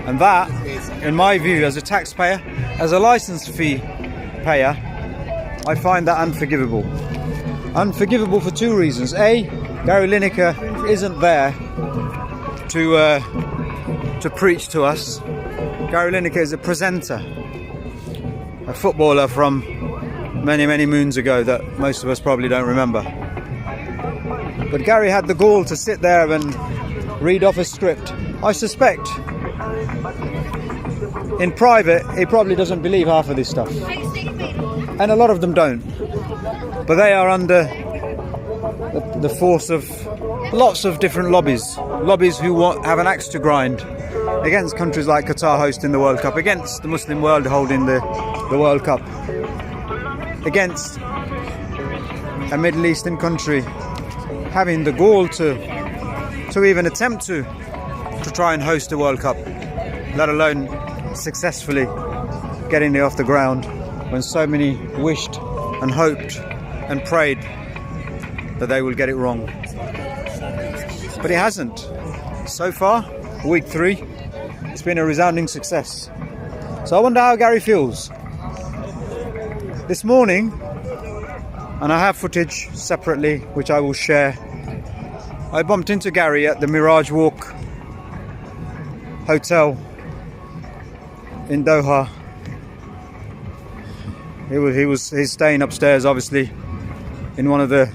And that, in my view, as a taxpayer, as a license fee payer, I find that unforgivable. Unforgivable for two reasons. A, Gary Lineker isn't there to preach to us. Gary Lineker is a presenter, a footballer from many, many moons ago that most of us probably don't remember. But Gary had the gall to sit there and read off a script. I suspect in private he probably doesn't believe half of this stuff, and a lot of them don't, but they are under the force of lots of different lobbies who have an axe to grind against countries like Qatar hosting the World Cup, against the Muslim world holding the World Cup, against a Middle Eastern country having the gall to even attempt to try and host a World Cup, let alone successfully getting it off the ground, when so many wished and hoped and prayed that they will get it wrong. But it hasn't. So far, week 3, it's been a resounding success. So I wonder how Gary feels. This morning, and I have footage separately which I will share, I bumped into Gary at the Mirage Walk Hotel in Doha. He's staying upstairs, obviously, in one of the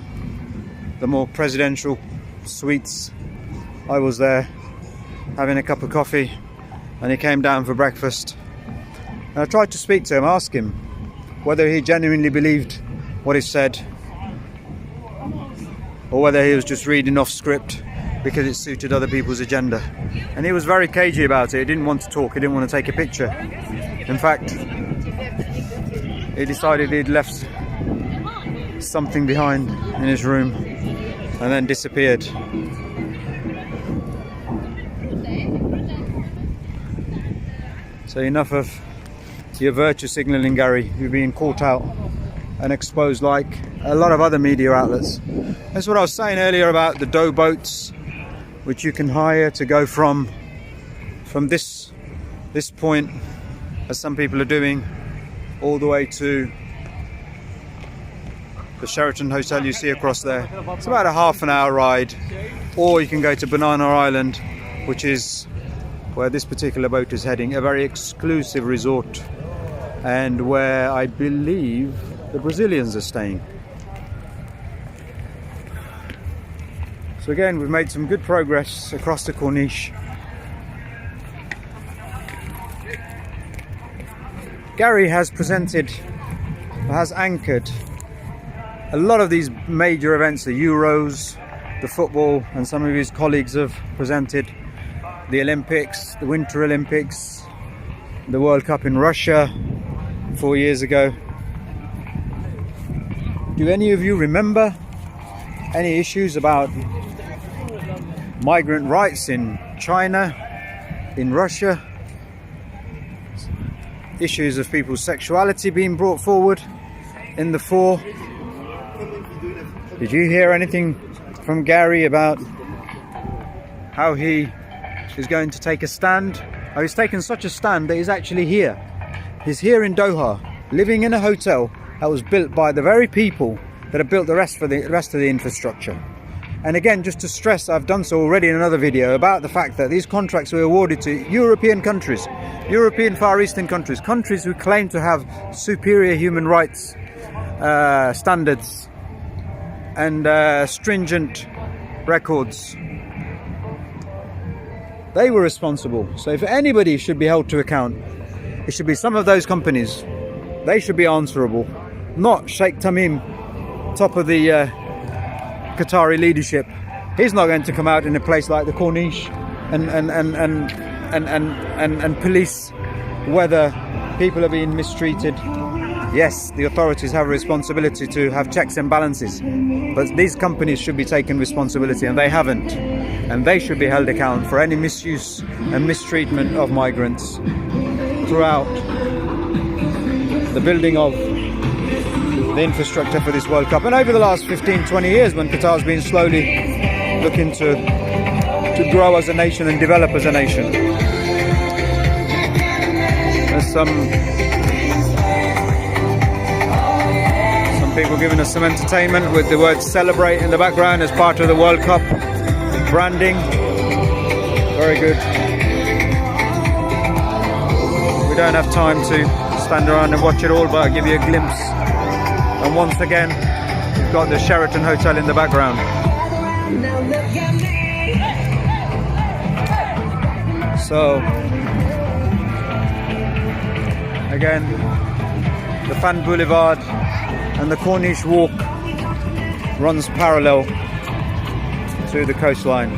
more presidential suites. I was there having a cup of coffee, and he came down for breakfast. And I tried to speak to him, ask him whether he genuinely believed what he said, or whether he was just reading off script because it suited other people's agenda. And he was very cagey about it. He didn't want to talk, he didn't want to take a picture. In fact, he decided he'd left something behind in his room and then disappeared. So enough of your virtue signalling, Gary. You're being caught out and exposed like a lot of other media outlets. That's what I was saying earlier about the dough boats, which you can hire to go from this point, as some people are doing, all the way to the Sheraton Hotel you see across there. It's about a half an hour ride. Or you can go to Banana Island, which is where this particular boat is heading, a very exclusive resort, and where I believe the Brazilians are staying. So again, we've made some good progress across the Corniche. Gary has anchored a lot of these major events, the Euros, the football, and some of his colleagues have presented the Olympics, the Winter Olympics, the World Cup in Russia 4 years ago. Do any of you remember any issues about migrant rights in China, in Russia? Issues of people's sexuality being brought forward in the fore? Did you hear anything from Gary about how he is going to take a stand? Oh, he's taken such a stand that he's actually here. He's here in Doha, living in a hotel that was built by the very people that have built the rest of the infrastructure. And again, just to stress, I've done so already in another video, about the fact that these contracts were awarded to European countries, European Far Eastern countries, countries who claim to have superior human rights standards and stringent records. They were responsible. So if anybody should be held to account, it should be some of those companies. They should be answerable, not Sheikh Tamim, top of the Qatari leadership. He's not going to come out in a place like the Corniche and police whether people are being mistreated. Yes, the authorities have a responsibility to have checks and balances, but these companies should be taken responsibility, and they haven't. And they should be held account for any misuse and mistreatment of migrants throughout the building of the infrastructure for this World Cup. And over the last 15-20 years, when Qatar's been slowly looking to grow as a nation and develop as a nation. There's some people giving us some entertainment with the word celebrate in the background as part of the World Cup branding. Very good. We don't have time to stand around and watch it all, but I'll give you a glimpse. And once again, we've got the Sheraton Hotel in the background. So, again, the Fan Boulevard and the Corniche Walk runs parallel to the coastline.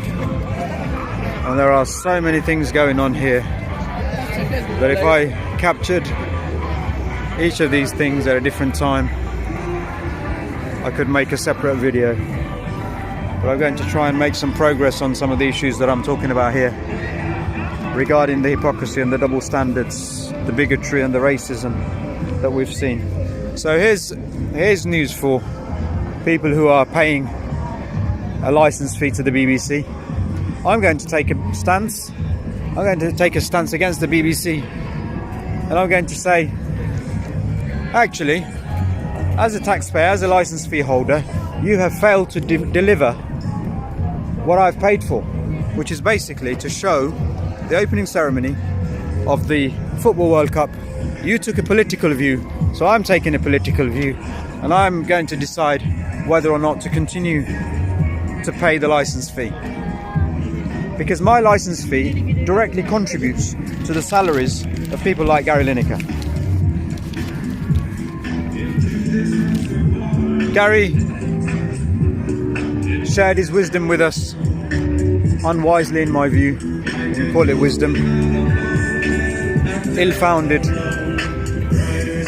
And there are so many things going on here that if I captured each of these things at a different time, I could make a separate video. But I'm going to try and make some progress on some of the issues that I'm talking about here regarding the hypocrisy and the double standards, the bigotry and the racism that we've seen. So here's news for people who are paying a license fee to the BBC. I'm going to take a stance. I'm going to take a stance against the BBC, and I'm going to say, actually, as a taxpayer, as a license fee holder, you have failed to deliver what I've paid for, which is basically to show the opening ceremony of the Football World Cup. You took a political view, so I'm taking a political view, and I'm going to decide whether or not to continue to pay the license fee. Because my license fee directly contributes to the salaries of people like Gary Lineker. Gary shared his wisdom with us, unwisely in my view. You can call it wisdom. Ill-founded.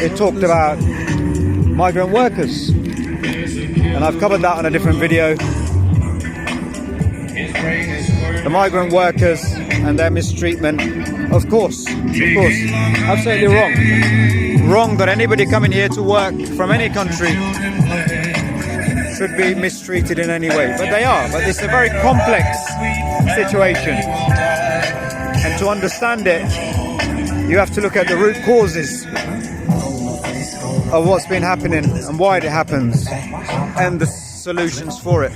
It talked about migrant workers, and I've covered that on a different video. The migrant workers and their mistreatment, of course, absolutely wrong. Wrong that anybody coming here to work from any country should be mistreated in any way, but they are. But it's a very complex situation, and to understand it, you have to look at the root causes of what's been happening and why it happens, and the solutions for it.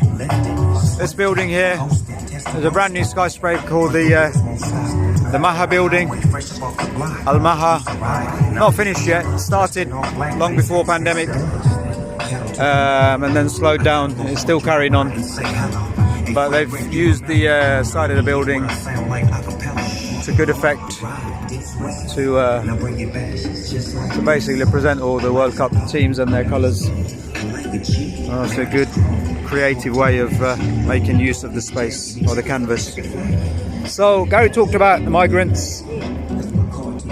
This building here, there's a brand new skyscraper called the Maha building, Al Maha. Not finished yet, started long before pandemic, and then slowed down. It's still carrying on, but they've used the side of the building to good effect to basically present all the World Cup teams and their colours. It's a good creative way of making use of the space or the canvas. So Gary talked about the migrants.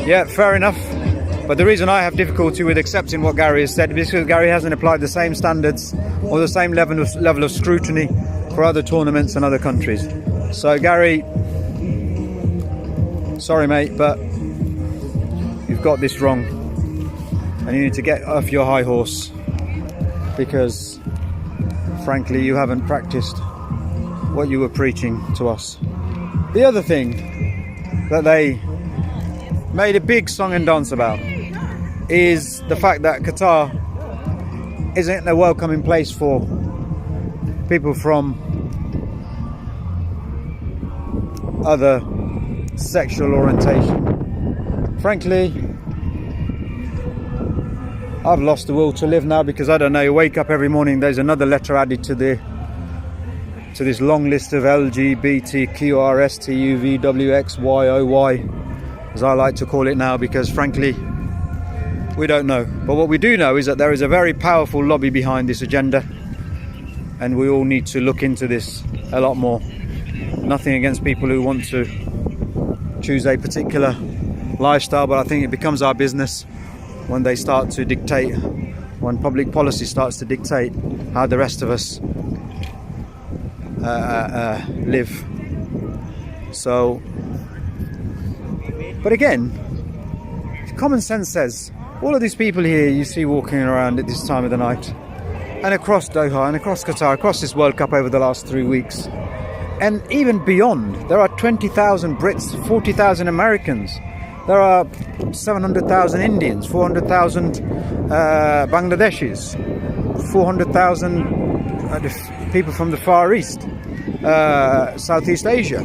Yeah, fair enough. But the reason I have difficulty with accepting what Gary has said is because Gary hasn't applied the same standards or the same level of scrutiny for other tournaments and other countries. So Gary, sorry mate, but you've got this wrong, and you need to get off your high horse, because frankly you haven't practiced what you were preaching to us. The other thing that they made a big song and dance about is the fact that Qatar isn't a welcoming place for people from other sexual orientation. Frankly, I've lost the will to live now, because I don't know, you wake up every morning, there's another letter added to this long list of LGBTQRSTUVWXYOY, as I like to call it now, because frankly we don't know. But what we do know is that there is a very powerful lobby behind this agenda, and we all need to look into this a lot more. Nothing against people who want to choose a particular lifestyle, but I think it becomes our business when they start to dictate, when public policy starts to dictate how the rest of us live. So, but again, common sense says all of these people here you see walking around at this time of the night, and across Doha and across Qatar, across this World Cup over the last 3 weeks, and even beyond, there are 20,000 Brits, 40,000 Americans There are 700,000 Indians, 400,000 Bangladeshis, 400,000 people from the Far East, Southeast Asia.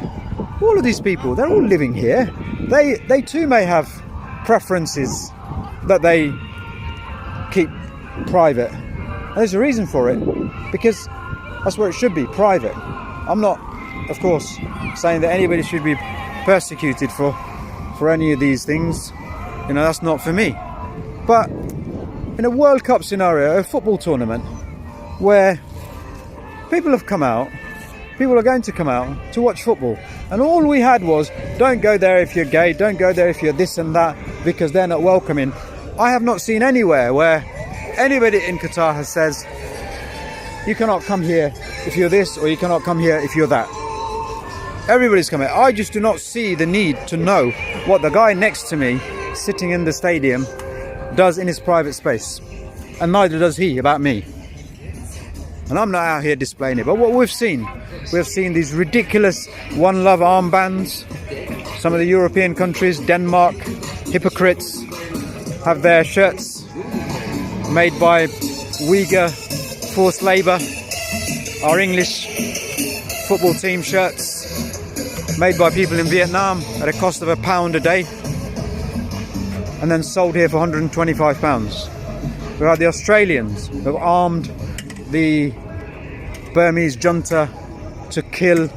All of these people, they're all living here. They too may have preferences that they keep private. And there's a reason for it, because that's where it should be, private. I'm not, of course, saying that anybody should be persecuted for any of these things. You know, that's not for me. But in a World Cup scenario, a football tournament where people have come out, people are going to come out to watch football, and all we had was, don't go there if you're gay, don't go there if you're this and that, because they're not welcoming. I have not seen anywhere where anybody in Qatar has says, you cannot come here if you're this, or you cannot come here if you're that. Everybody's coming. I just do not see the need to know what the guy next to me sitting in the stadium does in his private space, and neither does he about me. And I'm not out here displaying it, but what we've seen these ridiculous One Love armbands. Some of the European countries, Denmark, hypocrites, have their shirts made by Uyghur forced labour. Our English football team shirts made by people in Vietnam at a cost of £1 a day, and then sold here for £125. We have the Australians who have armed the Burmese junta to kill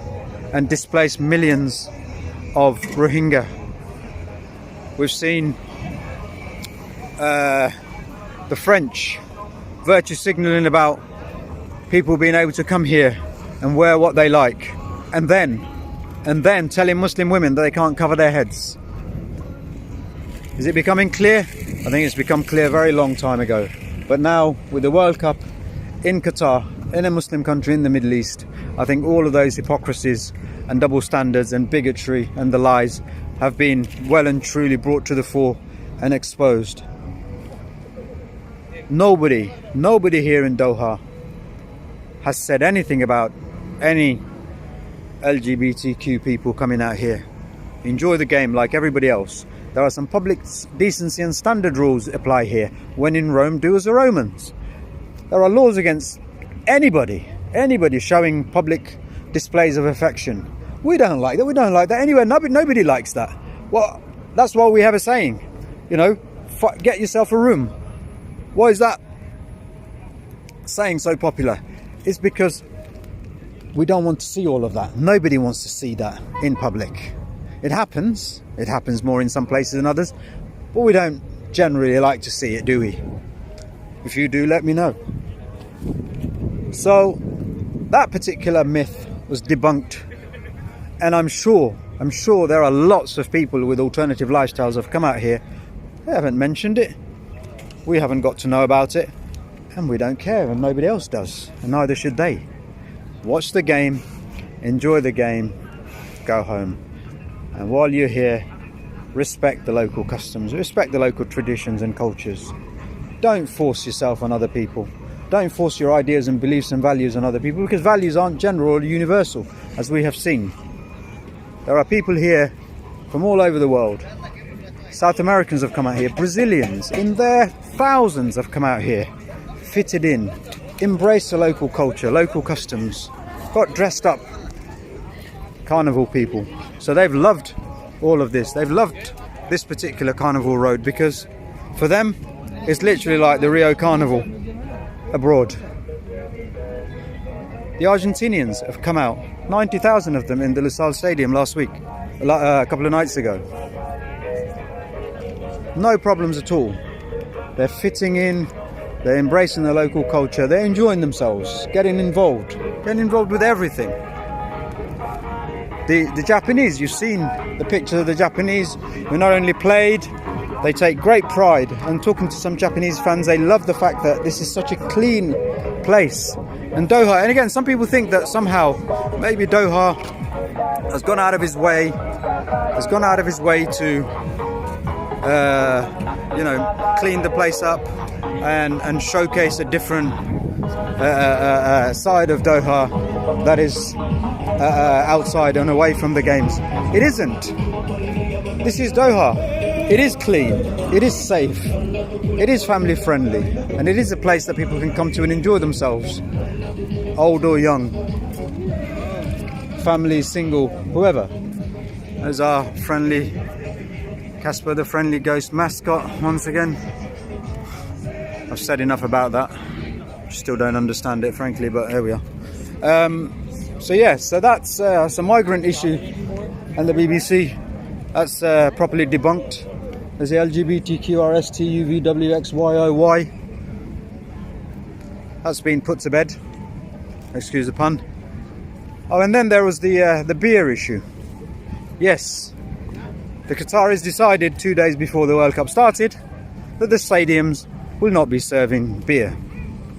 and displace millions of Rohingya. We've seen the French virtue signalling about people being able to come here and wear what they like, and then telling Muslim women that they can't cover their heads. Is it becoming clear? I think it's become clear a very long time ago. But now, with the World Cup in Qatar, in a Muslim country in the Middle East, I think all of those hypocrisies and double standards and bigotry and the lies have been well and truly brought to the fore and exposed. Nobody here in Doha has said anything about any LGBTQ people coming out here. Enjoy the game like everybody else. There are some public decency and standard rules apply here. When in Rome, do as the Romans. There are laws against anybody showing public displays of affection. We don't like that. We don't like that anywhere. Nobody likes that. Well, that's why we have a saying, you know, get yourself a room. Why is that saying so popular? It's because we don't want to see all of that. Nobody wants to see that in public. It happens more in some places than others, but we don't generally like to see it, do we? If you do, let me know. So that particular myth was debunked, and I'm sure there are lots of people with alternative lifestyles have come out here. They haven't mentioned it. We haven't got to know about it, and we don't care, and nobody else does, and neither should they. Watch the game, enjoy the game, go home. And while you're here, respect the local customs, respect the local traditions and cultures. Don't force yourself on other people. Don't force your ideas and beliefs and values on other people, because values aren't general or universal, as we have seen. There are people here from all over the world. South Americans have come out here, Brazilians in their thousands have come out here, fitted in, embraced the local culture, local customs, got dressed up, carnival people. So they've loved all of this. They've loved this particular carnival road, because for them it's literally like the Rio Carnival abroad. The Argentinians have come out, 90,000 of them in the Lusail Stadium last week, a couple of nights ago. No problems at all. They're fitting in, they're embracing the local culture, they're enjoying themselves, getting involved with everything. The Japanese, you've seen the pictures of the Japanese who not only played, they take great pride. And talking to some Japanese fans, they love the fact that this is such a clean place. And Doha, and again, some people think that somehow maybe Doha has gone out of his way to clean the place up and showcase a different side of Doha that is outside and away from the games. It isn't. This is Doha. It is clean, it is safe, it is family friendly, and it is a place that people can come to and enjoy themselves, old or young, family, single, whoever. There's our friendly Casper the Friendly Ghost mascot once again. I've said enough about that. Still don't understand it, frankly, but here we are. So that's a migrant issue, and the BBC, that's properly debunked. There's the LGBTQRSTUVWXYOY. That's been put to bed. Excuse the pun. Oh, and then there was the beer issue. Yes, the Qataris decided 2 days before the World Cup started that the stadiums will not be serving beer.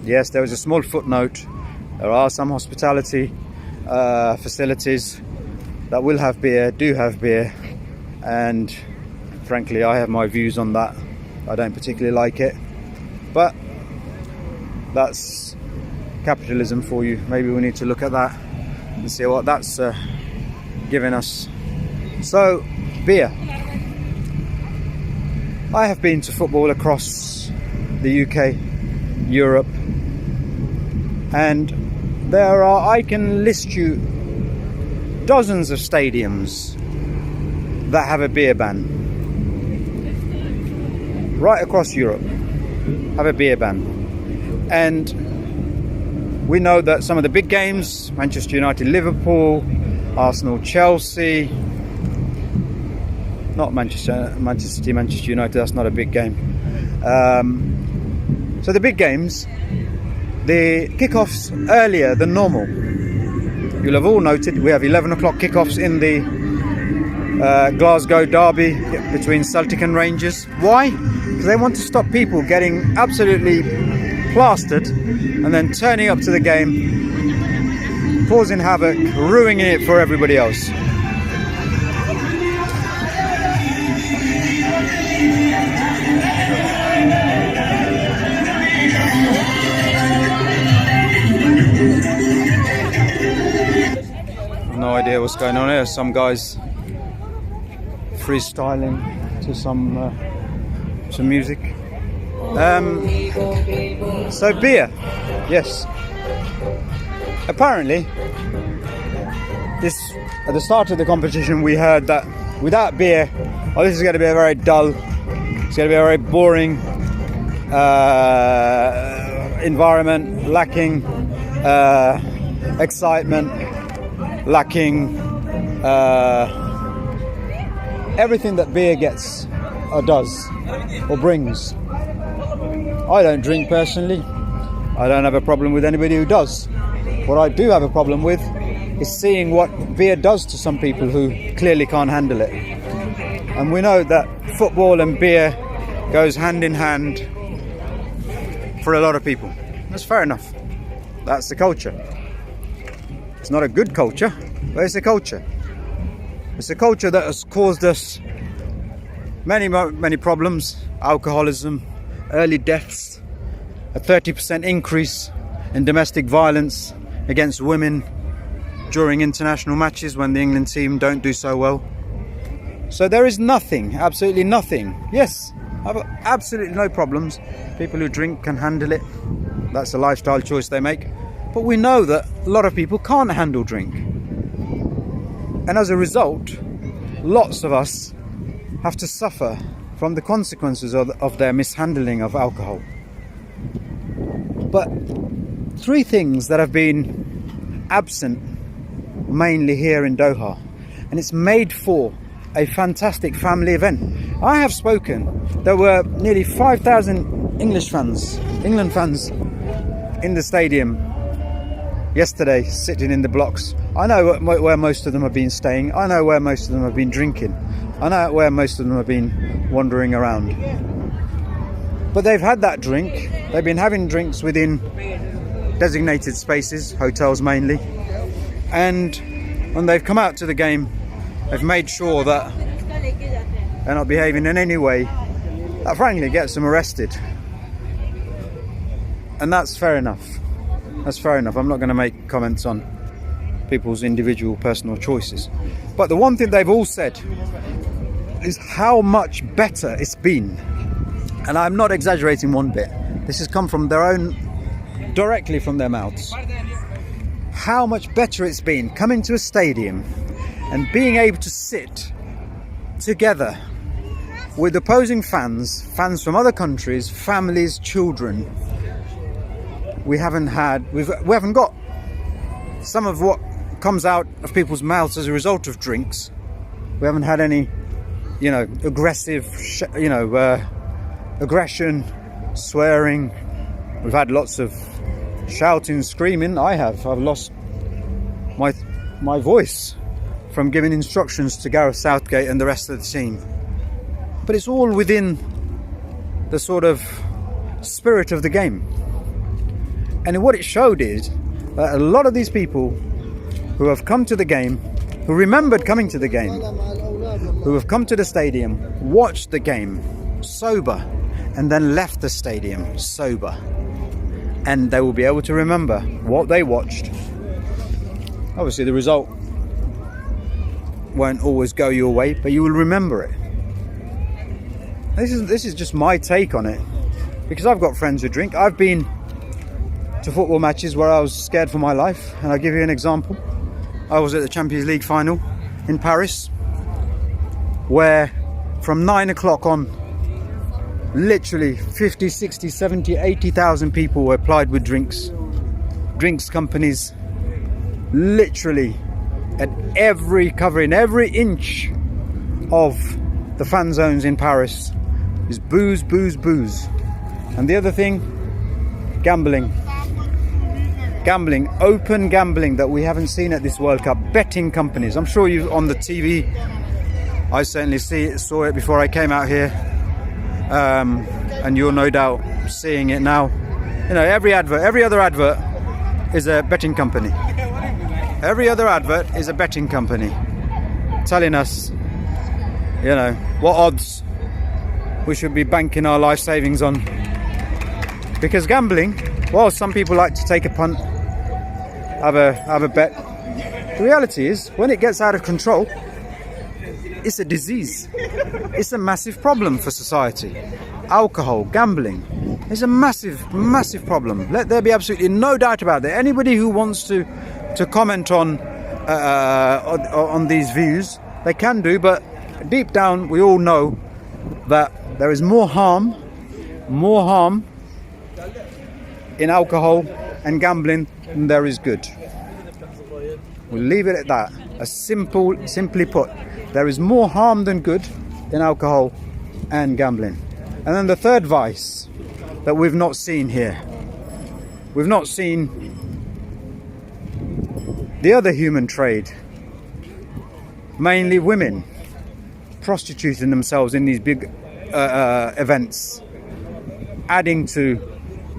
Yes, there was a small footnote. There are some hospitality facilities that will have beer, do have beer, and frankly I have my views on that. I don't particularly like it, but that's capitalism for you. Maybe we need to look at that and see what that's giving us. So, beer. I have been to football across the UK, Europe, and I can list you dozens of stadiums that have a beer ban. Right across Europe have a beer ban. And we know that some of the big games, Manchester United, Liverpool, Arsenal, Chelsea, not Manchester City, Manchester United, that's not a big game. So the big games, the kickoffs earlier than normal. You'll have all noted we have 11 o'clock kickoffs in the Glasgow derby between Celtic and Rangers. Why? Because they want to stop people getting absolutely plastered and then turning up to the game, causing havoc, ruining it for everybody else. No idea what's going on here. Some guys freestyling to some music. So beer, yes. Apparently, at the start of the competition, we heard that without beer, this is going to be a very dull, it's going to be a very boring environment, lacking excitement, lacking everything that beer gets or does or brings. I don't drink personally. I don't have a problem with anybody who does. What I do have a problem with is seeing what beer does to some people who clearly can't handle it. And we know that football and beer goes hand in hand for a lot of people. That's fair enough. That's the culture. It's not a good culture, but it's a culture. It's a culture that has caused us many problems. Alcoholism, early deaths, a 30% increase in domestic violence against women during international matches when the England team don't do so well. So there is nothing, absolutely nothing. Yes, I've got absolutely no problems. People who drink can handle it. That's a lifestyle choice they make. But we know that a lot of people can't handle drink. And as a result, lots of us have to suffer from the consequences of their mishandling of alcohol. But three things that have been absent mainly here in Doha, and it's made for a fantastic family event. I have spoken, there were nearly 5,000 England fans in the stadium yesterday, sitting in the blocks. I know where most of them have been staying. I know where most of them have been drinking. I know where most of them have been wandering around. But they've had that drink. They've been having drinks within designated spaces, hotels mainly. And when they've come out to the game, they've made sure that they're not behaving in any way that frankly gets them arrested. And that's fair enough. That's fair enough. I'm not going to make comments on people's individual personal choices. But the one thing they've all said, is how much better it's been. And I'm not exaggerating one bit. This has come from their own, directly from their mouths. How much better it's been coming to a stadium and being able to sit together with opposing fans from other countries, families, children. We haven't got some of what comes out of people's mouths as a result of drinks. We haven't had any, aggressive, aggression, swearing. We've had lots of shouting, screaming. I've lost my voice from giving instructions to Gareth Southgate and the rest of the team. But it's all within the sort of spirit of the game. And what it showed is that a lot of these people who have come to the game, who remembered coming to the game, who have come to the stadium, watched the game sober, and then left the stadium sober. And they will be able to remember what they watched. Obviously the result won't always go your way, but you will remember it. This is just my take on it, because I've got friends who drink. I've been to football matches where I was scared for my life, and I'll give you an example. I was at the Champions League final in Paris, where from 9 o'clock on, literally 50, 60, 70, 80,000 people were plied with drinks. Drinks companies literally covering every inch of the fan zones in Paris is booze, booze, booze. And the other thing, gambling, open gambling that we haven't seen at this World Cup. Betting companies, I'm sure you on the TV, I certainly saw it before I came out here, and you're no doubt seeing it now. Every other advert is a betting company. Every other advert is a betting company telling us, what odds we should be banking our life savings on. Because gambling, well, some people like to take a punt, have a bet. The reality is, when it gets out of control, it's a disease. It's a massive problem for society. Alcohol, gambling is a massive, massive problem. Let there be absolutely no doubt about it. Anybody who wants to comment on these views, they can do, but deep down we all know that there is more harm in alcohol and gambling than there is good. We'll leave it at that. Simply put, there is more harm than good in alcohol and gambling. And then the third vice that we've not seen here, we've not seen the other human trade, mainly women prostituting themselves in these big events, adding to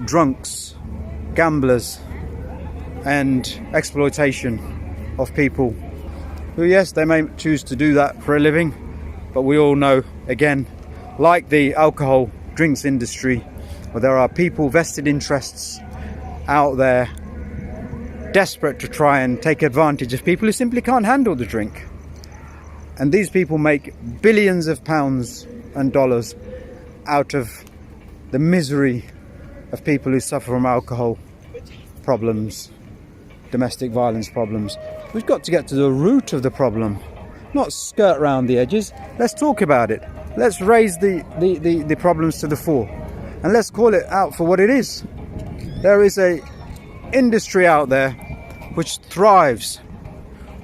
drunks, gamblers, and exploitation of people who, yes, they may choose to do that for a living, but we all know, again, like the alcohol drinks industry, where there are people, vested interests out there desperate to try and take advantage of people who simply can't handle the drink. And these people make billions of pounds and dollars out of the misery of people who suffer from alcohol problems, domestic violence problems. We've got to get to the root of the problem, not skirt around the edges. Let's talk about it. Let's raise the problems to the fore, and let's call it out for what it is. There is a industry out there which thrives,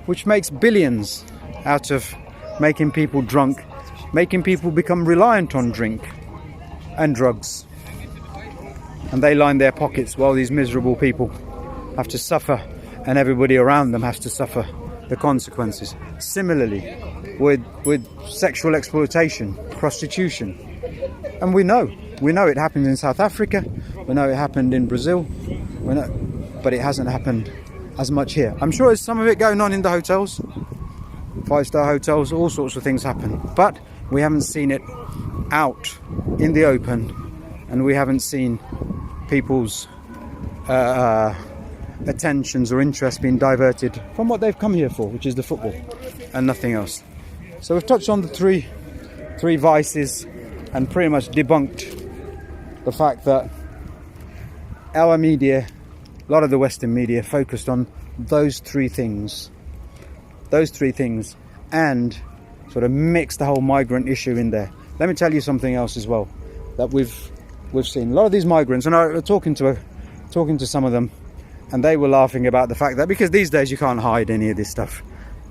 which makes billions out of making people drunk, making people become reliant on drink and drugs. And they line their pockets while these miserable people have to suffer, and everybody around them has to suffer the consequences. Similarly with sexual exploitation, prostitution. And we know it happened in South Africa, we know it happened in Brazil, but it hasn't happened as much here. I'm sure there's some of it going on in the hotels, 5-star hotels, all sorts of things happen, but we haven't seen it out in the open, and we haven't seen people's attentions or interest being diverted from what they've come here for, which is the football and nothing else. So we've touched on the three three vices, and pretty much debunked the fact that our media, a lot of the Western media, focused on those three things, and sort of mixed the whole migrant issue in there. Let me tell you something else as well that we've seen. A lot of these migrants, and I was talking to some of them, and they were laughing about the fact that because these days you can't hide any of this stuff.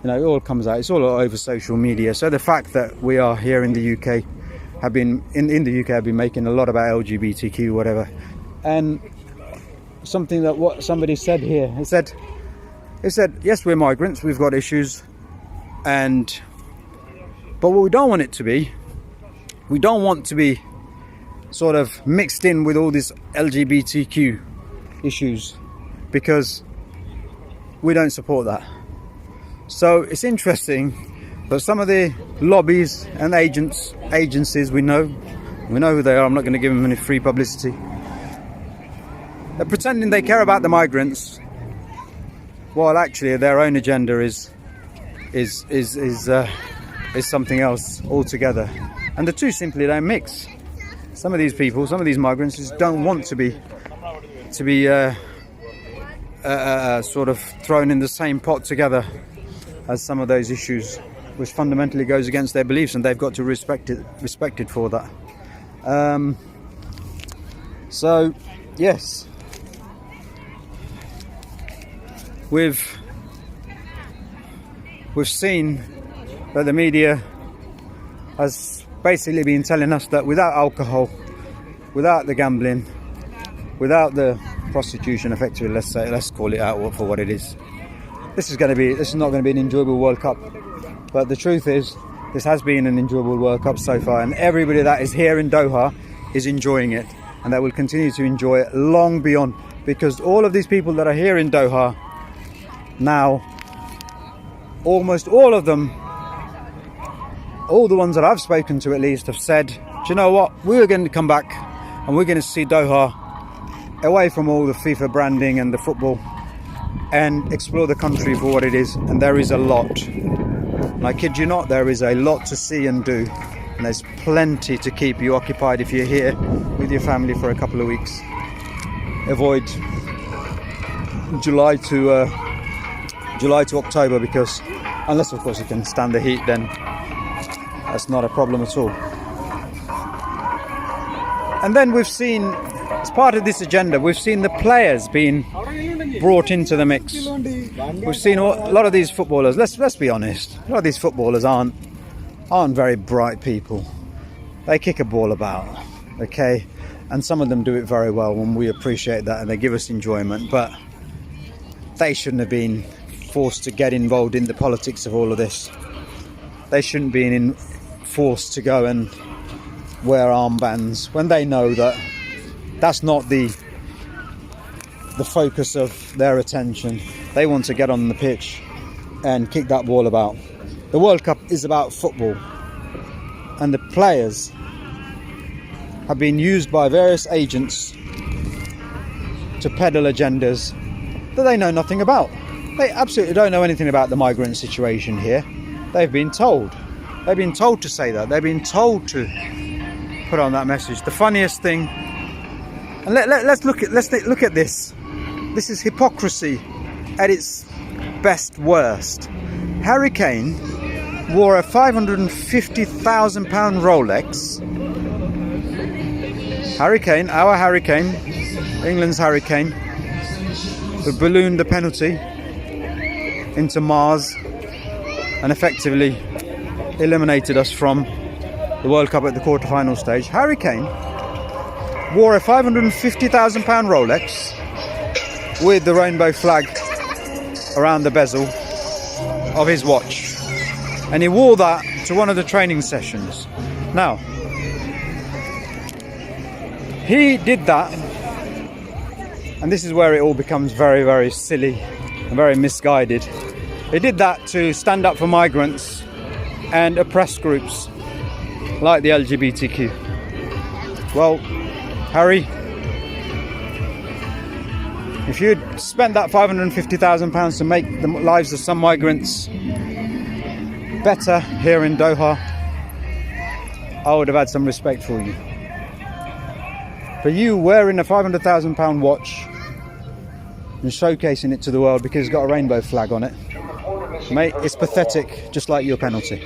You know, it all comes out. It's all over social media. So the fact that we are here in the UK, have been making a lot about LGBTQ, whatever. And something that what somebody said here, it said, yes, we're migrants, we've got issues, but what we don't want it to be, we don't want to be sort of mixed in with all these LGBTQ issues, because we don't support that. So it's interesting that some of the lobbies and agencies, we know who they are, I'm not going to give them any free publicity, they're pretending they care about the migrants, while actually their own agenda is something else altogether. And the two simply don't mix. Some of these people, some of these migrants, just don't want to be sort of thrown in the same pot together as some of those issues, which fundamentally goes against their beliefs, and they've got to respected for that. So yes, we've seen that the media has basically been telling us that without alcohol, without the gambling, without the prostitution, effectively, let's call it out for what it is, this is not going to be an enjoyable World Cup. But the truth is, this has been an enjoyable World Cup so far, and everybody that is here in Doha is enjoying it, and they will continue to enjoy it long beyond, because all of these people that are here in Doha now, almost all of them, all the ones that I've spoken to at least, have said, do you know what, we're going to come back and we're going to see Doha away from all the FIFA branding and the football, and explore the country for what it is. And there is a lot, and I kid you not, there is a lot to see and do, and there's plenty to keep you occupied if you're here with your family for a couple of weeks. Avoid July to October, because unless of course you can stand the heat, then that's not a problem at all. And then we've seen, as part of this agenda, we've seen the players being brought into the mix. We've seen a lot of these footballers, let's be honest, a lot of these footballers aren't very bright people. They kick a ball about, okay, and some of them do it very well, and we appreciate that, and they give us enjoyment, but they shouldn't have been forced to get involved in the politics of all of this. They shouldn't be forced to go and wear armbands when they know that that's not the focus of their attention. They want to get on the pitch and kick that ball about. The World Cup is about football, and the players have been used by various agents to peddle agendas that they know nothing about. They absolutely don't know anything about the migrant situation here. They've been told to say that. They've been told to put on that message. The funniest thing, and let's look at this. This is hypocrisy at its best worst. Harry Kane wore a £550,000 Rolex. Harry Kane, our Harry Kane, England's Harry Kane, who ballooned the penalty into Mars and effectively eliminated us from the World Cup at the quarter-final stage. Harry Kane wore a £550,000 Rolex with the rainbow flag around the bezel of his watch, and he wore that to one of the training sessions. Now, he did that, and this is where it all becomes very, very silly and very misguided. He did that to stand up for migrants and oppressed groups like the LGBTQ. Well, Harry, if you'd spent that £550,000 to make the lives of some migrants better here in Doha, I would have had some respect for you. But you wearing a £500,000 watch and showcasing it to the world because it's got a rainbow flag on it, mate, it's pathetic, just like your penalty.